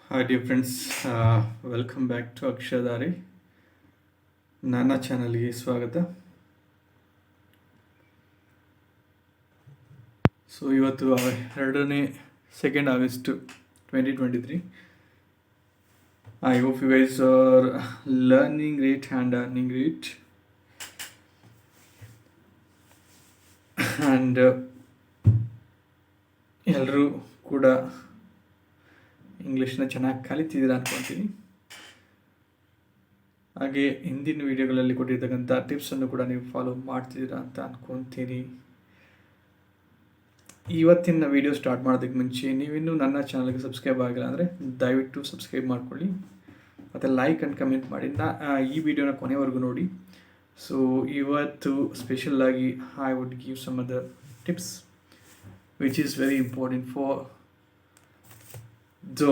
Hi dear friends, welcome back to Akshadari. ನನ್ನ ಚಾನಲ್ಗೆ ಸ್ವಾಗತ. ಸೊ ಇವತ್ತು 2ನೇ August 2023. I hope you guys are learning great and earning great. And ಎಲ್ಲರೂ ಕೂಡ ಇಂಗ್ಲೀಷ್ನ ಚೆನ್ನಾಗಿ ಕಲಿತಿದ್ದೀರಾ ಅಂದ್ಕೊತೀನಿ. ಹಾಗೆ ಹಿಂದಿನ ವೀಡಿಯೋಗಳಲ್ಲಿ ಕೊಟ್ಟಿರ್ತಕ್ಕಂಥ ಟಿಪ್ಸನ್ನು ಕೂಡ ನೀವು ಫಾಲೋ ಮಾಡ್ತಿದ್ದೀರಾ ಅಂತ ಅಂದ್ಕೊತೀನಿ. ಇವತ್ತಿನ ವೀಡಿಯೋ ಸ್ಟಾರ್ಟ್ ಮಾಡೋದಕ್ಕೆ ಮುಂಚೆ ನೀವಿನ್ನೂ ನನ್ನ ಚಾನಲ್ಗೆ ಸಬ್ಸ್ಕ್ರೈಬ್ ಆಗಿಲ್ಲ ಅಂದರೆ ದಯವಿಟ್ಟು ಸಬ್ಸ್ಕ್ರೈಬ್ ಮಾಡ್ಕೊಳ್ಳಿ ಮತ್ತು ಲೈಕ್ ಆ್ಯಂಡ್ ಕಮೆಂಟ್ ಮಾಡಿ. ಈ ವಿಡಿಯೋನ ಕೊನೆವರೆಗೂ ನೋಡಿ. ಸೊ ಇವತ್ತು ಸ್ಪೆಷಲಾಗಿ I would give some other tips which is very important for the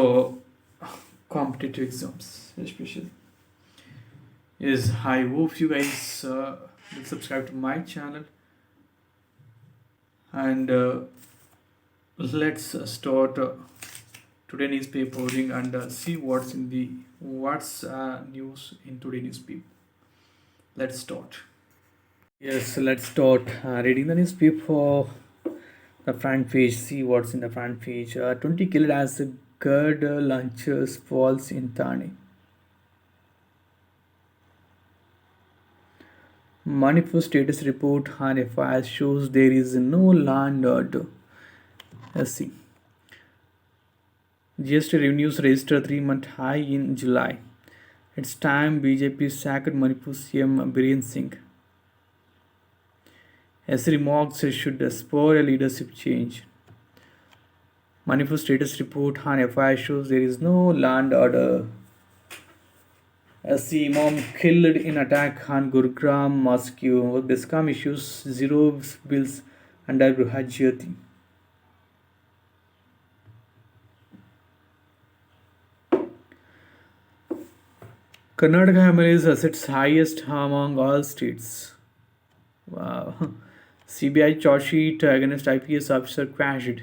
competitive exams especially. Yes, I hope you guys will subscribe to my channel and let's start today newspaper reading and see what's news in today newspaper. Let's start. Yes, let's start reading the newspaper. The front page. See what's in the front page. 20 killed as the GERD launchers falls in Thane. Manipur status report on FIR shows there is no land order. Let's see. GST revenues registered 3-month high in July. It's time BJP sacked Manipur CM Biren Singh. As remarks should spur a leadership change. Manipur status report on FIR shows there is no land order. As the Imam killed in attack on Gurugram Mosque, Biscam issues zero bills under Gruhat Jyoti. Karnataka MLAs assets highest among all states. Wow. CBI charge sheet against IPS officer crashed.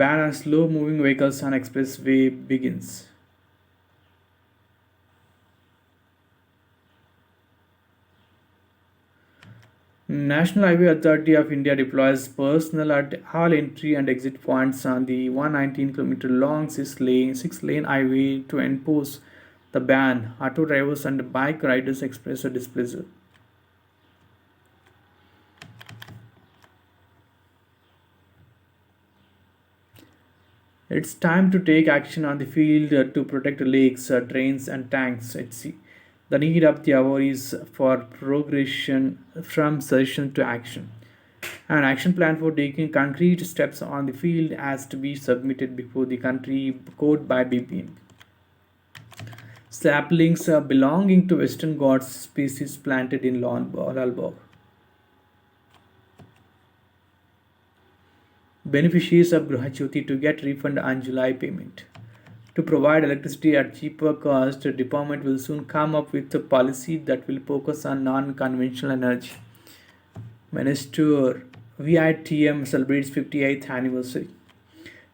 Ban on slow-moving vehicles on expressway begins. National Highway Authority of India deploys personnel at all entry and exit points on the 119-kilometer long six-lane highway to enforce the ban. Auto drivers and bike riders express a displeasure. It's time to take action on the field to protect lakes, drains, and tanks at sea. The need of the hour is for progression from suggestion to action. An action plan for taking concrete steps on the field has to be submitted before the country court by BPM. Saplings belonging to Western Ghats species planted in Lalbagh. Beneficiaries of Gruhat Jyoti to get refund on July payment. To provide electricity at cheaper cost, the department will soon come up with a policy that will focus on non-conventional energy. Minister VITM celebrates 58th anniversary.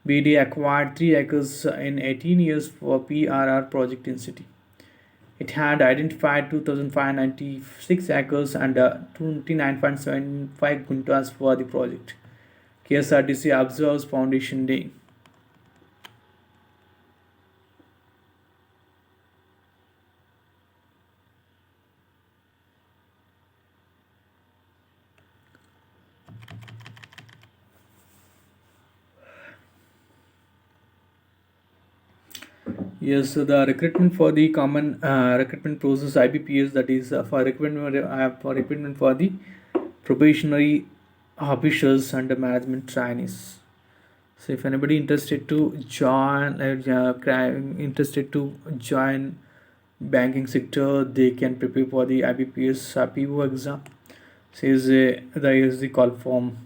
BD acquired 3 acres in 18 years for PRR project in city. It had identified 2,596 acres and 29.75 guntas for the project. KSRTC observes Foundation Day. Yes, so the recruitment for the common recruitment process IBPS, that is for recruitment for the probationary officers and management trainees. So if anybody interested to join banking sector, they can prepare for the IBPS PO exam. Says there is the call form.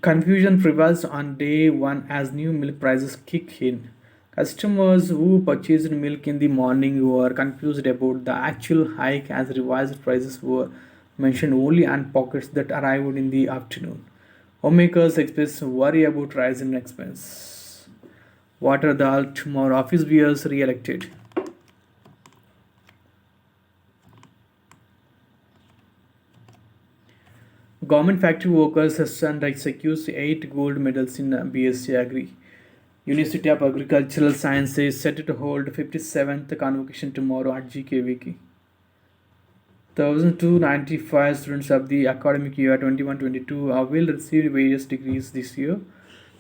Confusion prevails on day one as new milk prices kick in. Customers who purchased milk in the morning were confused about the actual hike as revised prices were mentioned only on pockets that arrived in the afternoon. Homemakers expressed worry about rising expense. Water dal tomorrow office beers re-elected. Government factory workers sunrise secures 8 gold medals in BSc Agri. University of Agricultural Sciences set to hold 57th convocation tomorrow at GKVK. 1,295 students of the academic year 21-22 will receive various degrees this year.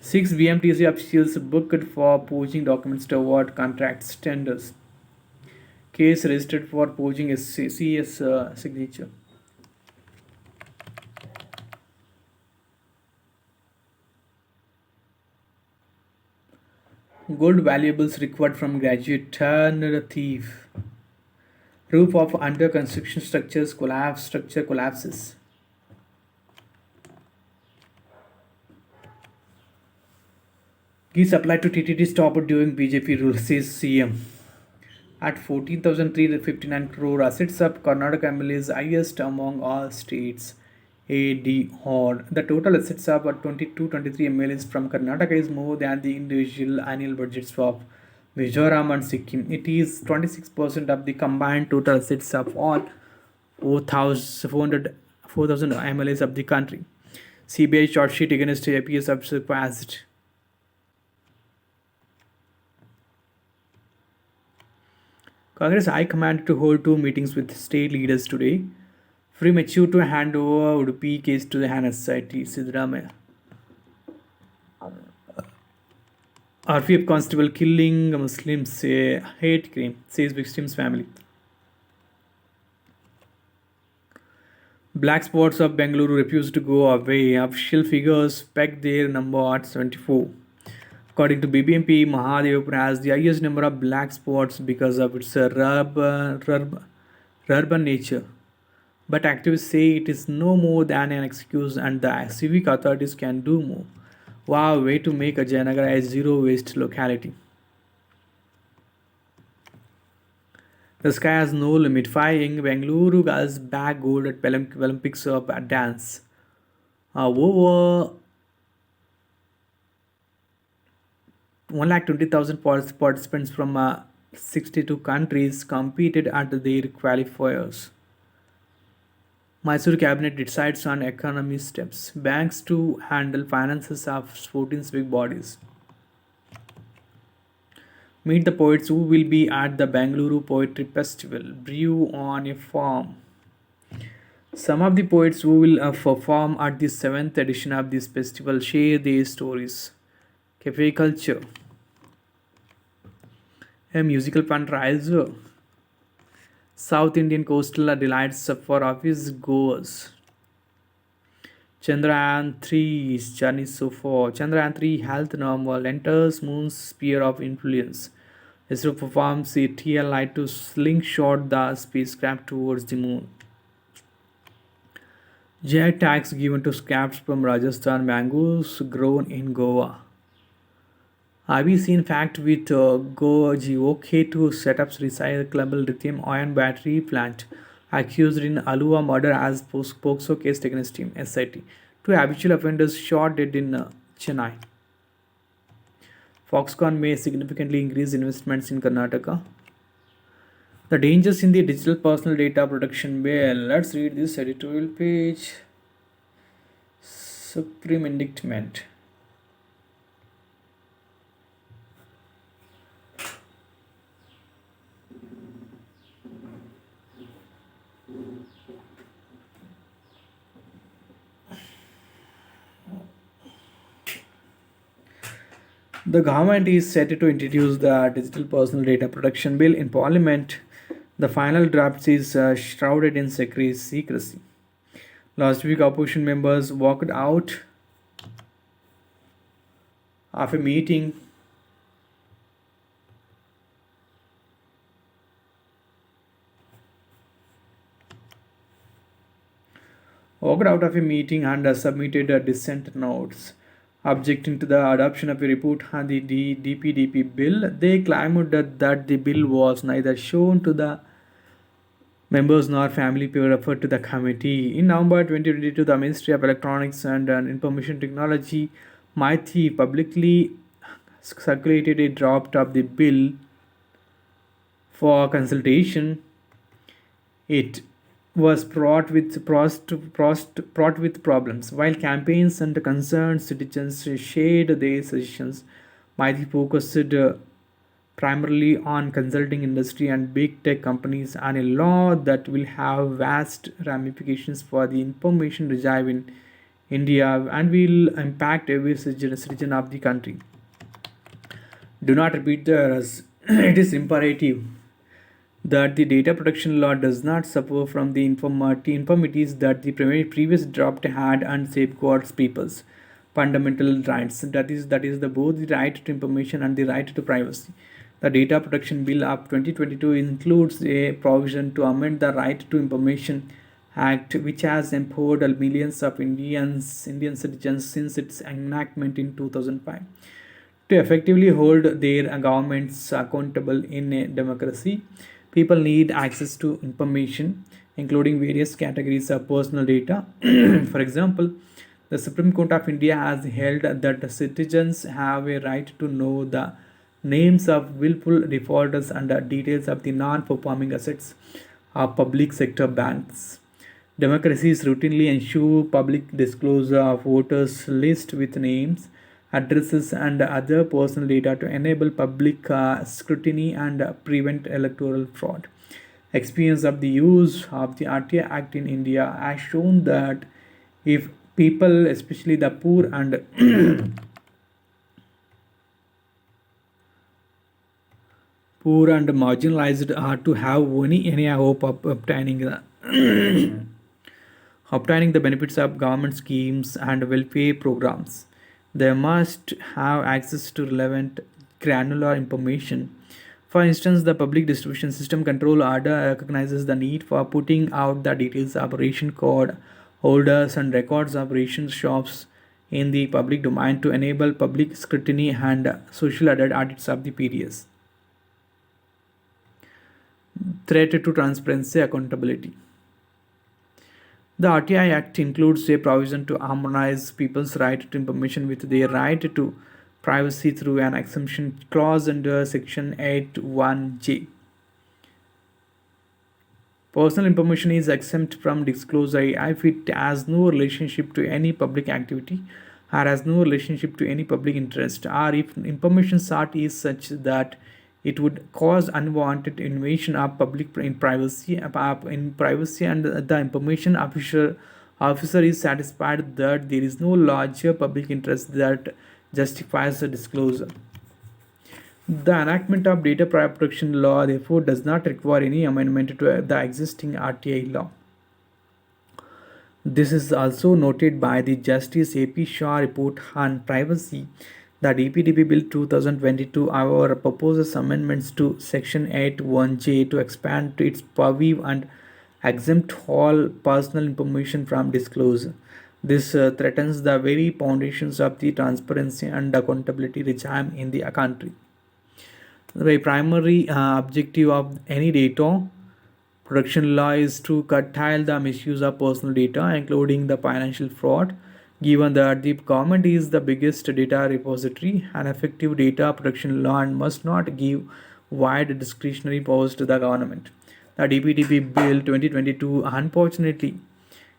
6 BMTC officials booked for poaching documents to award contracts tenders. Case registered for poaching CS signature. Gold valuables recovered from graduate turned thief. Roof of under construction structure collapses. Ghee supply to TTD stopped during BJP rule, says CM. At 14,359 crore, assets of Karnataka MLA is highest among all states. AD or the total assets of 22-23 MLAs from Karnataka is more than the individual annual budgets of Mizoram and Sikkim. It is 26% of the combined total assets of all 4,000 MLAs of the country. CBI short sheet against APS officer passed. Congress High Command to hold two meetings with state leaders today. Premature to hand over Udupi case to the Hannah Society, Sidramaya. RPF constable killing Muslims, a hate crime, says victim's family. Black spots of Bengaluru refuse to go away. Official figures peg their number at 74. According to BBMP, Mahadevapura has the highest number of black spots because of its urban nature. But activists say it is no more than an excuse and the civic authorities can do more. Wow, way to make a Jayanagar a zero waste locality. The sky has no limit. 5 young Bengaluru girls bag gold at Olympics of dance. Over 120,000 participants from 62 countries competed at their qualifiers. Mysore cabinet decides on economy steps. Banks to handle finances of sporting civic bodies. Meet the poets who will be at the Bengaluru Poetry Festival. Brew on a farm. Some of the poets who will perform at the 7th edition of this festival share their stories. Cafe culture. A musical fundraiser. South Indian coastal delights for office goers. Chandrayaan 3's journey so far. Chandrayaan 3 health normal enters moon's sphere of influence. ISRO performs a TLI to slingshot the spacecraft towards the moon. Jet tax given to scraps from Rajasthan mangoes grown in Goa. IBC in fact with GOK to set up recyclable lithium ion battery plant accused in Alua murder as POXO case against him, SIT. Two habitual offenders shot dead in Chennai. Foxconn may significantly increase investments in Karnataka. The dangers in the digital personal data protection bill. Let's read this editorial page. Supreme indictment. The government is set to introduce the Digital Personal Data Protection Bill in Parliament. The final draft is shrouded in secrecy. Last week, opposition members walked out of a meeting walked out of a meeting and submitted dissent notes. Objecting to the adoption of a report on the DPDP bill, they claimed that the bill was neither shown to the members nor family were referred to the committee. In November 2022, the Ministry of Electronics and Information Technology, MITI, publicly circulated a draft of the bill for consultation. It was fraught with problems. While campaigns and concerned citizens shared their suggestions, MITI focused primarily on consulting industry and big tech companies and a law that will have vast ramifications for the information regime in India and will impact every citizen of the country. Do not repeat the errors. It is imperative that the data protection law does not suffer from the infirmities that the previous draft had and safeguards people's fundamental rights. That is both the right to information and the right to privacy. The Data Protection Bill of 2022 includes a provision to amend the Right to Information Act, which has empowered millions of Indian citizens since its enactment in 2005 to effectively hold their governments accountable in a democracy. People need access to information, including various categories of personal data. For example, the Supreme Court of India has held that citizens have a right to know the names of willful defaulters and the details of the non performing assets of public sector banks. Democracies routinely ensure public disclosure of voters' lists with names, addresses, and other personal data to enable public scrutiny and prevent electoral fraud. Experience of the use of the RTI Act in India has shown that if people, especially the poor and poor and marginalized, are to have any hope of obtaining the benefits of government schemes and welfare programs. They must have access to relevant granular information. For instance, the Public Distribution System Control Order recognizes the need for putting out the details of ration card holders and records of ration shops in the public domain to enable public scrutiny and social audits of the PDS. Threat to transparency accountability. The RTI Act includes a provision to harmonize people's right to information with their right to privacy through an exemption clause under Section 81J. Personal information is exempt from disclosure if it has no relationship to any public activity or has no relationship to any public interest, or if information sought is such that it would cause unwanted invasion of public privacy and the information officer is satisfied that there is no larger public interest that justifies the disclosure. The enactment of data protection law therefore does not require any amendment to the existing RTI law. This is also noted by the Justice AP Shah report on privacy. The DPDP Bill 2022, however, proposes amendments to Section 81J to expand its purview and exempt all personal information from disclosure. This threatens the very foundations of the transparency and accountability regime in the country. The primary objective of any data protection law is to curtail the misuse of personal data, including the financial fraud. Given that the government is the biggest data repository, an effective data protection law must not give wide discretionary powers to the government. The DPDP Bill 2022 unfortunately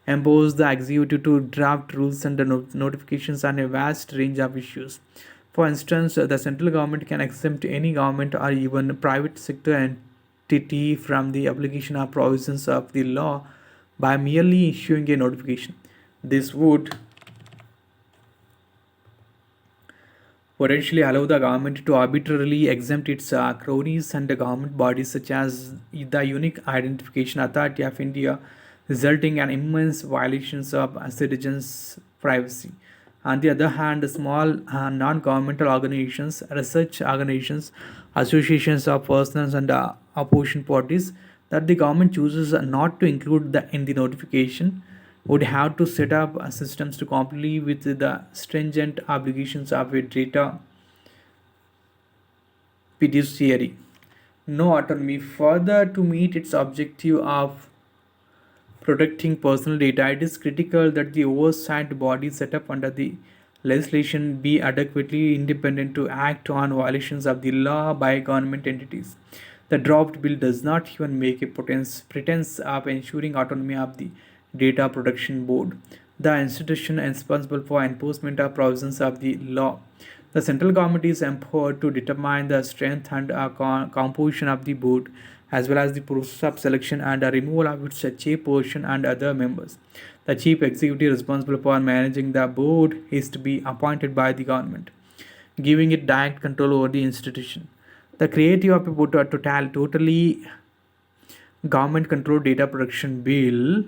empowers the executive to draft rules and notifications on a vast range of issues. For instance, the central government can exempt any government or even private sector entity from the application of provisions of the law by merely issuing a notification. This would potentially allow the government to arbitrarily exempt its cronies and the government bodies such as the Unique Identification Authority of India, resulting in immense violations of citizens' privacy. On the other hand, small non-governmental organizations, research organizations, associations of persons and opposition parties that the government chooses not to include in the notification would have to set up systems to comply with the stringent obligations of a data fiduciary. No autonomy. Further, to meet its objective of protecting personal data, it is critical that the oversight body set up under the legislation be adequately independent to act on violations of the law by government entities. The draft bill does not even make a pretense of ensuring autonomy of the Data Protection Board, the institution responsible for enforcement of provisions of the law. The central government is empowered to determine the strength and composition of the board, as well as the process of selection and removal of its chairperson and other members. The chief executive responsible for managing the board is to be appointed by the government, giving it direct control over the institution. The creative of a totally government controlled data protection bill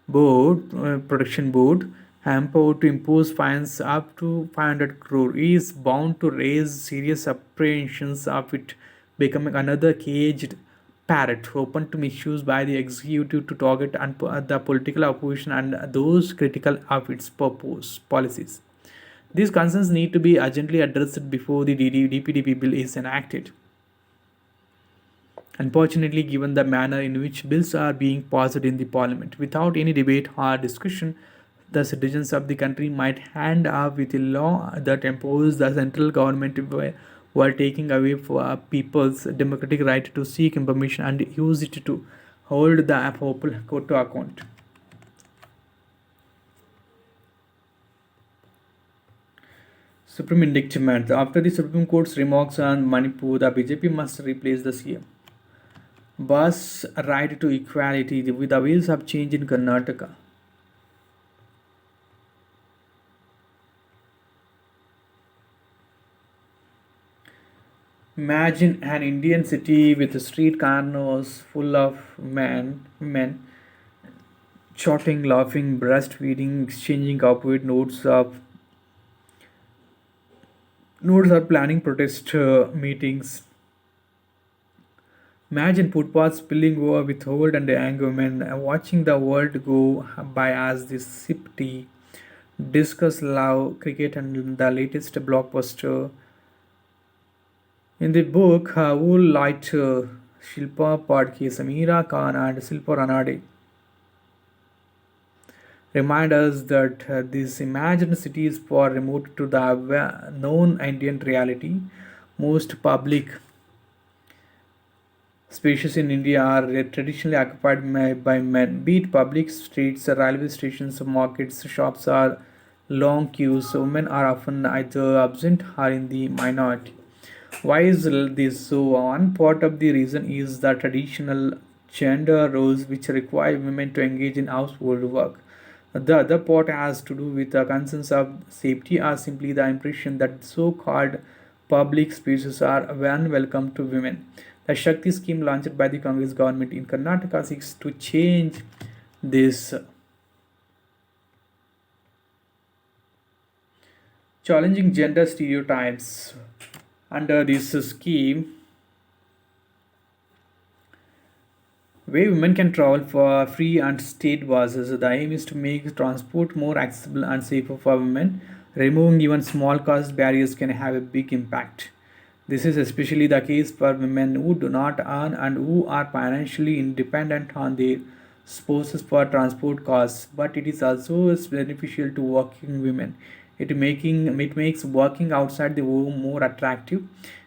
board protection board empowered to impose fines up to 500 crore is bound to raise serious apprehensions of it becoming another caged parrot open to misuse by the executive to target the political opposition and those critical of its purpose policies. These concerns need to be urgently addressed before the DPDP bill is enacted. Unfortunately, given the manner in which bills are being passed in the parliament, without any debate or discussion, the citizens of the country might hand up with a law that imposes the central government while taking away people's democratic right to seek information and use it to hold the people to account. Supreme indictment. After the Supreme Court's remarks on Manipur, the BJP must replace the CM. Bus right to equality with the wheels of change in Karnataka. Imagine an Indian city with street corners full of men, shouting, laughing, breastfeeding, exchanging opioid notes or planning protest meetings. Imagine footpaths spilling over with hold and anger, men watching the world go by as they sip tea, discuss love, cricket, and the latest blockbuster. In the book, Who Light Shilpa Padki, Samira Khan, and Silpa Ranade remind us that these imagined cities far remote to the known Indian reality. Most public spaces in India are traditionally occupied by men, be it public streets, railway stations, markets, shops, or long queues. Women are often either absent or in the minority. Why is this so? One part of the reason is the traditional gender roles which require women to engage in household work. The other part has to do with the concerns of safety or simply the impression that so called public spaces are unwelcome to women. The Shakti scheme launched by the Congress government in Karnataka seeks to change this. Challenging gender stereotypes. Under this scheme, where women can travel for free and state buses. The aim is to make transport more accessible and safer for women. Removing even small cost barriers can have a big impact. This is especially the case for women who do not earn and who are financially independent on their spouses for transport costs. But it is also beneficial to working women. It makes working outside the home more attractive.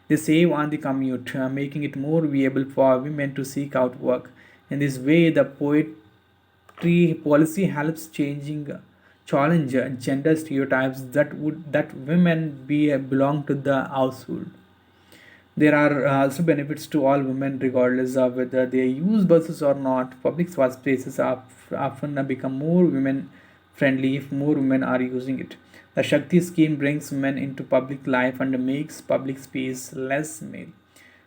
They save on the commute, making it more viable for women to seek out work. In this way, the poetry policy helps challenge gender stereotypes that women belong to the household. There are also benefits to all women regardless of whether they use buses or not. Public spaces often become more women friendly if more women are using it. The Shakti scheme brings women into public life and makes public space less male.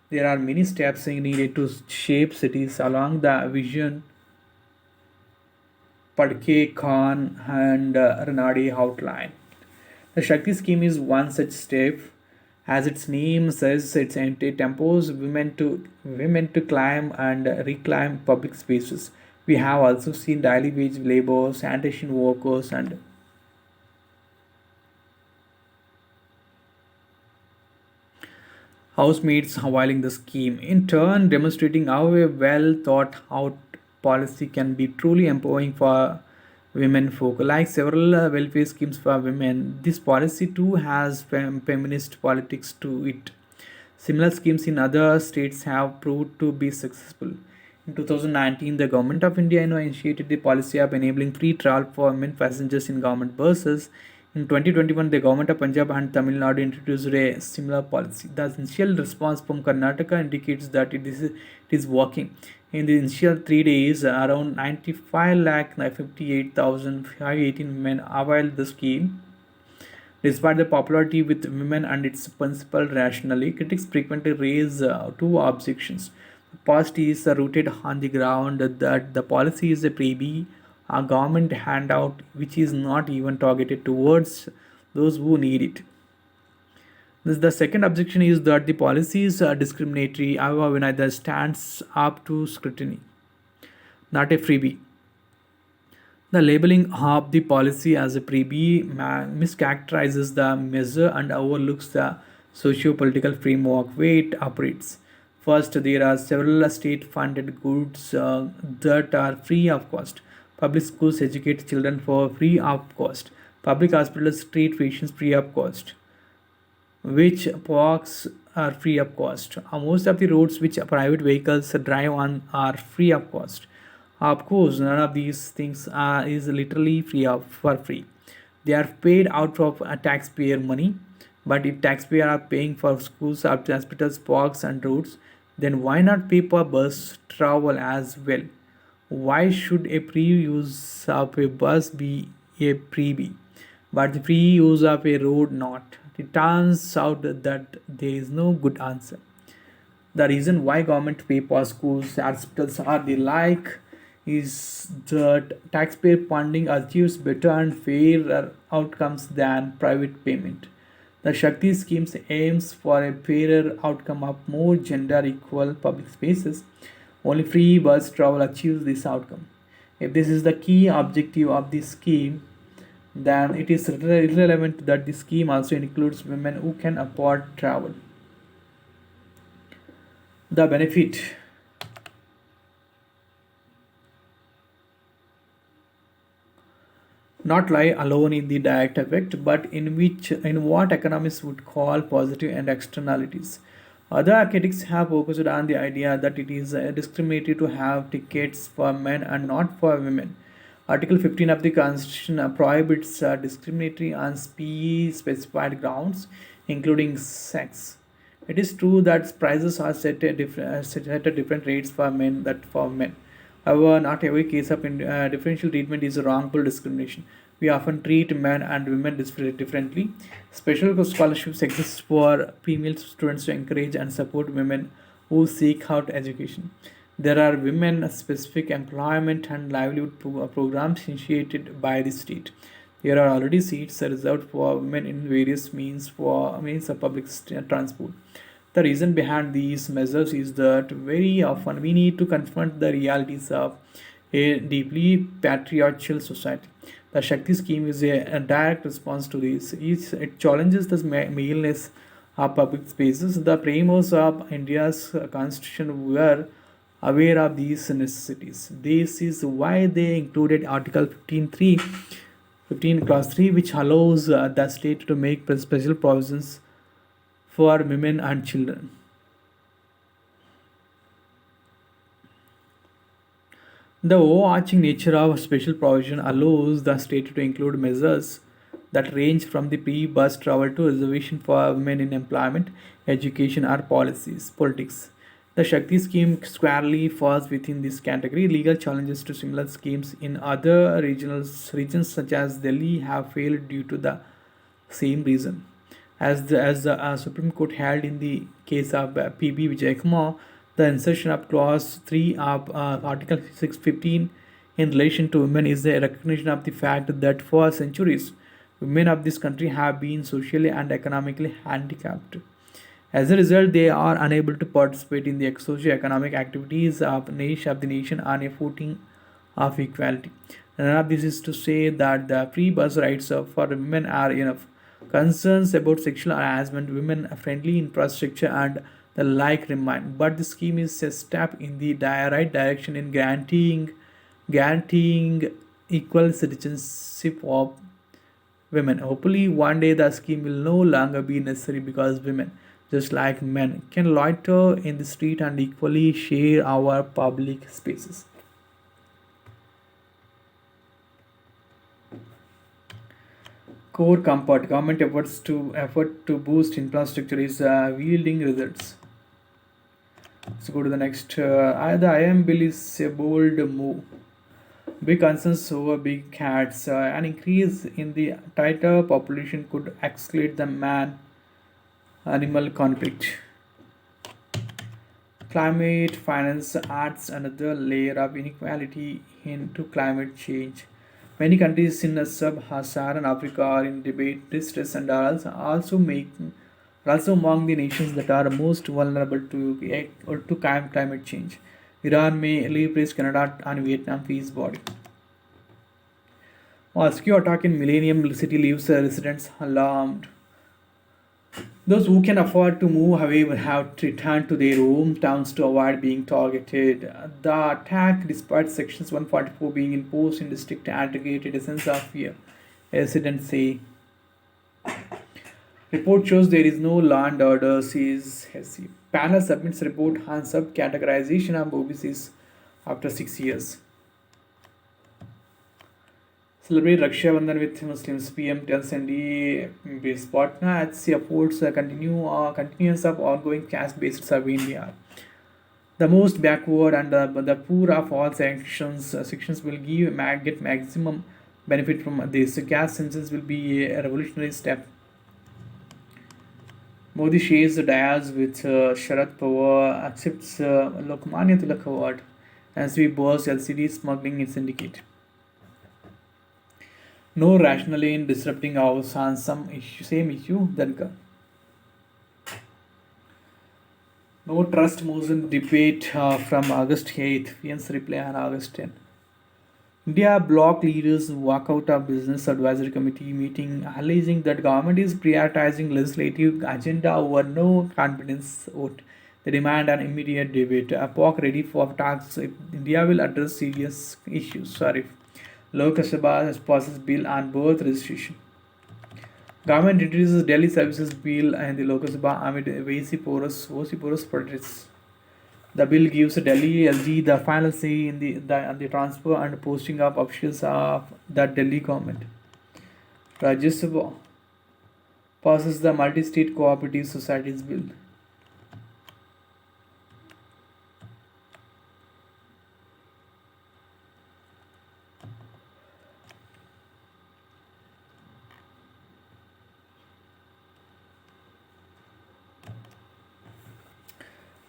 There are many steps needed to shape cities along the vision Padke Khan and Ranade outline. The Shakti scheme is one such step. As its name says, it empowers women to climb and reclaim public spaces. We have also seen daily wage labor, sanitation workers, and housemates availing the scheme, in turn demonstrating how a well thought out policy can be truly empowering for women folk. Like several welfare schemes for women, this policy too has feminist politics to it. Similar schemes in other states have proved to be successful. In 2019, the Government of India initiated the policy of enabling free travel for women passengers in government buses. In 2021, the Government of Punjab and Tamil Nadu introduced a similar policy. The initial response from Karnataka indicates that it is working. In the initial 3 days, around 95 lakh 58,518 women availed the scheme. Despite the popularity with women and its principle rationally, critics frequently raise two objections. The first is rooted on the ground that the policy is a freebie, a government handout which is not even targeted towards those who need it. The second objection is that the policy is discriminatory, however, neither stands up to scrutiny, not a freebie. The labeling of the policy as a freebie mischaracterizes the measure and overlooks the socio-political framework where it operates. First, there are several state-funded goods that are free of cost. Public schools educate children for free of cost. Public hospitals treat patients free of cost, which parks are free of cost. Most of the roads which private vehicles drive on are free of cost. Of course, none of these things is literally for free. They are paid out of taxpayer money. But if taxpayers are paying for schools, hospitals, parks, and roads, then why not pay for bus travel as well? Why should a free use of a bus be a freebie, but the free use of a road not? It turns out that there is no good answer. The reason why government pay for schools, hospitals, or the like is that taxpayer funding achieves better and fairer outcomes than private payment. The Shakti schemes aims for a fairer outcome of more gender equal public spaces. Only free bus travel achieves this outcome. If this is the key objective of this scheme, then it is irrelevant that the scheme also includes women who can afford travel. The benefit not lie alone in the direct effect, but in what economists would call positive and externalities. Other academics have focused on the idea that it is discriminatory to have tickets for men and not for women. Article 15 of the Constitution prohibits discriminatory on specified grounds, including sex. It is true that prices are set at different rates for men that for men. However, not every case of differential treatment is wrongful discrimination. We often treat men and women differently. Special scholarships exist for female students to encourage and support women who seek out education. There are women specific employment and livelihood programs initiated by the state. There are already seats reserved for women in various means of public transport. The reason behind these measures is that very often we need to confront the realities of a deeply patriarchal society. The Shakti scheme is a direct response to this. It challenges the maleness of public spaces. The framers of India's constitution were aware of these necessities. This is why they included Article 15 clause 3, which allows the state to make special provisions for women and children. The overarching nature of special provision allows the state to include measures that range from the pre-bus travel to reservation for women in employment, education, or politics. The Shakti scheme squarely falls within this category. Legal challenges to similar schemes in other regions such as Delhi have failed due to the same reason. As the Supreme Court held in the case of PB Vijay Kumar, the insertion of Clause 3 of Article 615 in relation to women is a recognition of the fact that for centuries, women of this country have been socially and economically handicapped. As a result, they are unable to participate in the socio-economic activities of the nation on a footing of equality. None of this is to say that the free bus rights for women are enough. Concerns about sexual harassment, women friendly infrastructure, and the like remain. But the scheme is a step in the right direction in guaranteeing equal citizenship of women. Hopefully, one day the scheme will no longer be necessary because women, just like men, can loiter in the street and equally share our public spaces. Core comfort. Government effort to boost infrastructure is yielding results. Let's go to the next. The IM bill is a bold move. Big concerns over big cats. An increase in the tighter population could escalate the man animal conflict. Climate finance adds another layer of inequality into climate change. Many countries in sub-Saharan Africa are in debate, distress, and are also among the nations that are most vulnerable to climate change. Iran may replace Canada and Vietnam face body. Moscow attack in Millennium City leaves residents alarmed. Those who can afford to move, however, have to return to their hometowns to avoid being targeted. The attack, despite Sections 144 being imposed in district, aggregated a sense of fear. Residents say. Report shows there is no law and order, says Hesse. Panel submits report on subcategorization of OBCs after 6 years. Celebrate Raksha Bandhan with Muslims. PM tells NDA-based partner as he upholds continuance of ongoing caste-based survey in Bihar. The most backward and the poor of all sections will get maximum benefit from this. Caste census will be a revolutionary step. Modi shares the dayas with Sharad Pawar, accepts Lokmanya Tilak Award as we burst LCD smuggling syndicate. No rationale in disrupting ours on same issue that no trust moves in debate from August 8th. PM's reply on August 10th. India bloc leaders walk out of Business Advisory Committee meeting, alleging that government is prioritizing legislative agenda over no confidence vote. They demand an immediate debate. A POC ready for talks if India will address serious issues. Sorry. Lok Sabha has passes bill on birth registration. Government introduces Delhi Services Bill and the Lok Sabha amid vociferous protests. The bill gives Delhi LG the final say in the transfer and posting of officials of the Delhi government. Rajya Sabha passes the Multi-State Cooperative Societies Bill.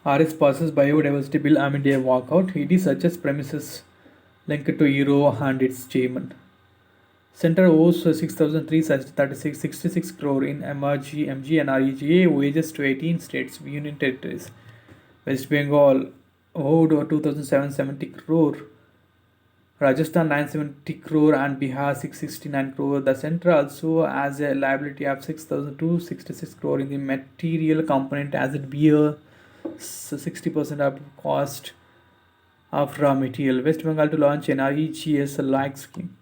RS passes Biodiversity Bill amid a walkout. ED searches premises linked to Euro and its chairman. Center owes 6,366 crore in MG and REGA wages to 18 states, union territories. West Bengal owed 2,770 crore. Rajasthan 970 crore and Bihar 669 crore. The center also has a liability of 6,266 crore in the material component as it bears 60% of cost of raw material. West Bengal to launch an REGS-like scheme.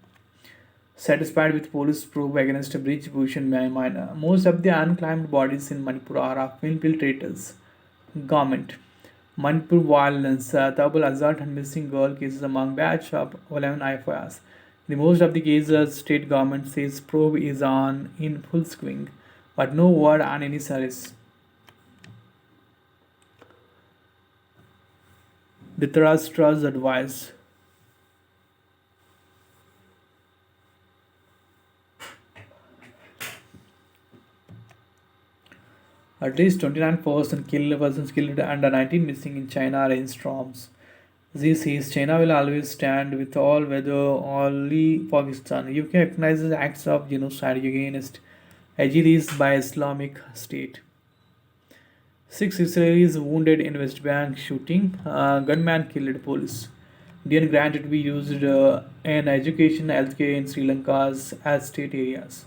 Satisfied with police probe against Bridge Bhushan Miner. Most of the unclaimed bodies in Manipur are of infiltrators. Government. Manipur violence, double assault and missing girl cases among batch of 11 IFIRs. In most of the cases, state government says probe is in full swing, but no word on any arrests. Dhritarashtra's advice. At least 29 persons killed and 19 missing in China rainstorms. This says China will always stand with all weather only Pakistan. UK recognizes acts of genocide against Azeris by Islamic State. 6 Israelis wounded in West Bank shooting. Gunman killed police. Indian grant to be used in education, healthcare in Sri Lanka's as state areas.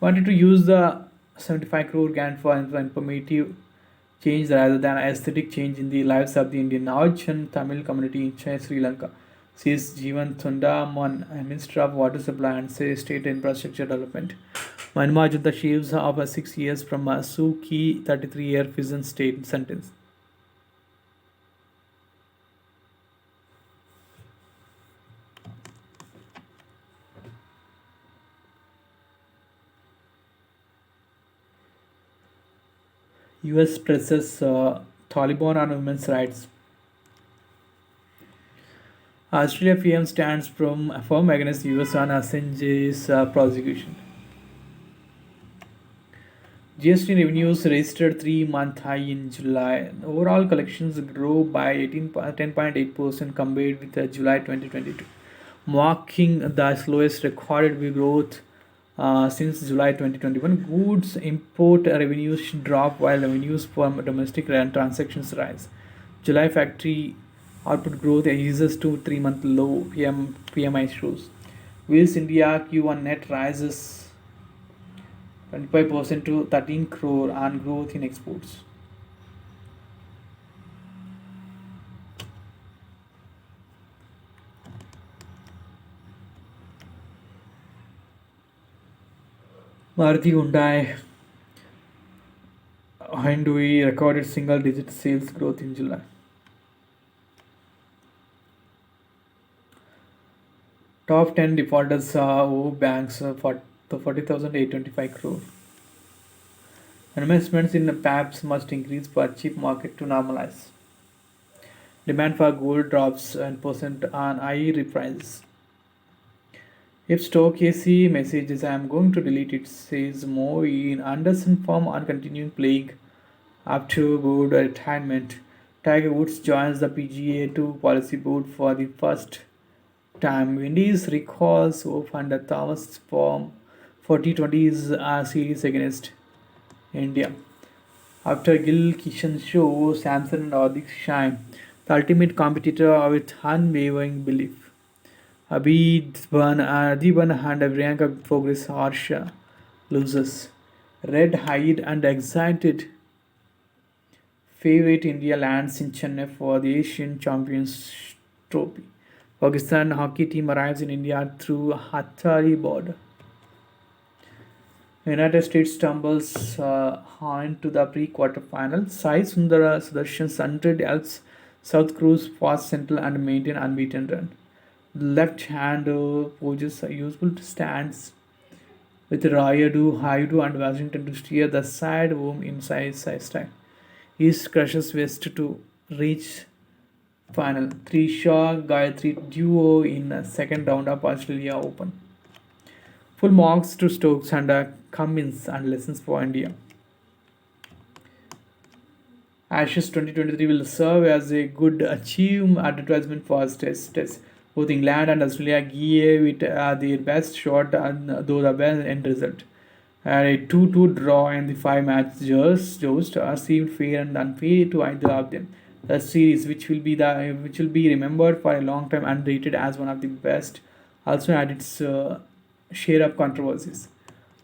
Wanted to use the 75 crore grant for informative change rather than aesthetic change in the lives of the Indian Aryan Tamil community in Sri Lanka, says Jeevan Thundaman, Minister of Water Supply and State Infrastructure Development. Myanmar Junta shaves off 6 years from a Suki 33-year prison state sentence. US presses Taliban on women's rights. Australia PM stands firm against US on Assange's prosecution. GST revenues registered 3-month high in July. Overall collections grew by 10.8% compared with July 2022, marking the slowest recorded growth since July 2021. Goods import revenues drop while revenues from domestic transactions rise. July factory output growth eases to 3-month low, PMI shows. Wheels India Q1 net rises 25% to 13 crore on growth in exports. Maruti Hyundai recorded single digit sales growth in July. Top 10 defaulters owe banks for 40,825 crore. Investments in PAPs must increase for cheap market to normalize. Demand for gold drops 1% on high reprices. If stock AC messages I am going to delete it, says Mo in Anderson form on continuing playing after board retirement. Tiger Woods joins the PGA 2 policy board for the first time. Windies recalls Hope under Thomas form for T20's series against India. After Gil Kishan show, Samson and Hardik shine. The ultimate competitor with unwavering belief. Adiban and Priyanka progress Harsha loses. Red-eyed and excited favorite India lands in Chennai for the Asian Champions Trophy. Pakistan hockey team arrives in India through Hattari border. United States stumbles on to the pre-quarter final. Sai Sundara Sudarshan's 100 helps South Cruise fast central and maintain unbeaten run. The left hand poses a useful stance with Hayudu and Washington to steer the side home inside side style. East crushes West to reach final. Trisha Gayatri duo in second round of Australia Open. Full marks to Stokes and Cummins and lessons for India. Ashes 2023 will serve as a good advertisement for us test. Both England and Australia gave it their best shot, and though the best end result. A 2-2 draw in the 5-match joust seemed fair and unfair to either of them. The series, which will be remembered for a long time and rated as one of the best, also had its share of controversies.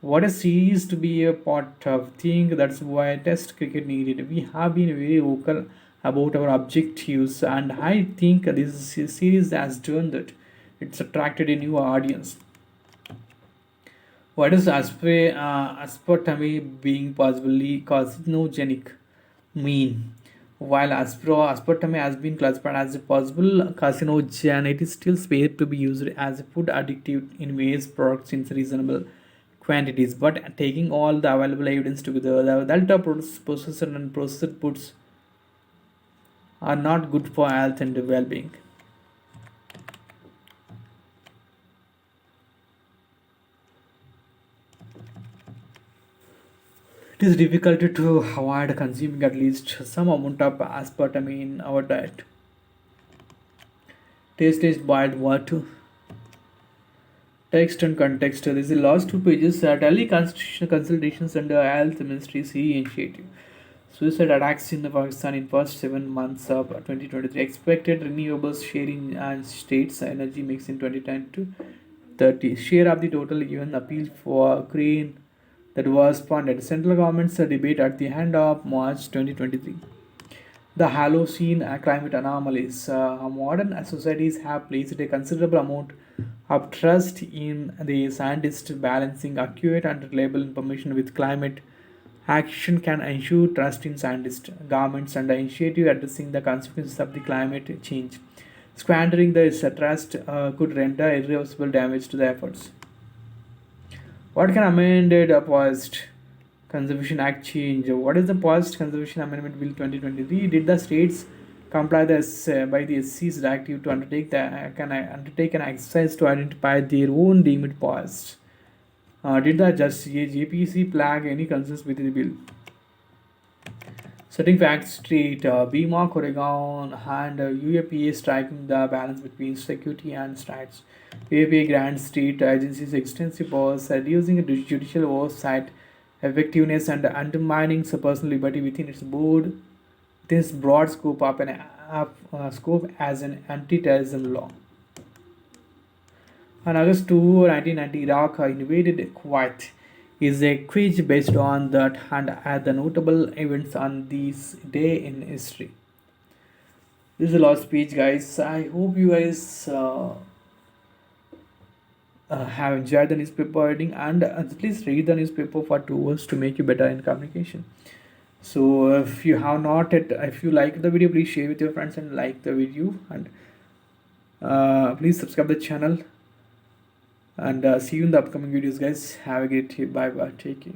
What a series to be a part of. Think that's why Test cricket needed. We have been very vocal about our objectives, and I think this series has done that. It's attracted a new audience. What does aspartame being possibly carcinogenic mean? While aspartame has been classified as a possible carcinogen, it is still safe to be used as a food additive in various products in reasonable quantities. But taking all the available evidence together, the delta processed and processed foods are not good for health and well-being. It is difficult to avoid consuming at least some amount of aspartame in our diet. Taste is boiled water. Text and context. This is the last two pages. Delhi consultations under Health Ministry CE initiative. Suicide attacks in Pakistan in first 7 months of 2023. Expected renewables share in states energy mix in 2010 to 30. Share of the total given appeal for crane that was funded. Central government's debate at the end of March 2023. The Holocene climate anomalies. Modern societies have placed a considerable amount of trust in the scientists balancing accurate and reliable information with climate action can ensure trust in scientists, governments, and the initiative addressing the consequences of the climate change. Squandering this trust could render irreversible damage to the efforts. What can amended Post Conservation Act change? What is the Post Conservation Amendment Bill 2023? Did the states comply by the SC's directive to undertake an exercise to identify their own deemed posts? Did the JPC flag any concerns with the bill? Setting facts straight, BMOC, Oregon, and UAPA striking the balance between security and rights. UAPA grants state agencies extensive powers, reducing judicial oversight, effectiveness, and undermining personal liberty within its broad scope as an anti-terrorism law. On August 2, 1990, Iraq invaded Kuwait is a quiz based on that and the notable events on this day in history. This is the last speech, guys. I hope you guys have enjoyed the newspaper reading and please read the newspaper for 2 hours to make you better in communication. So if you have not yet, if you like the video, please share with your friends and like the video, and please subscribe the channel, and see you in the upcoming videos, guys. Have a great day. Bye bye. Take care.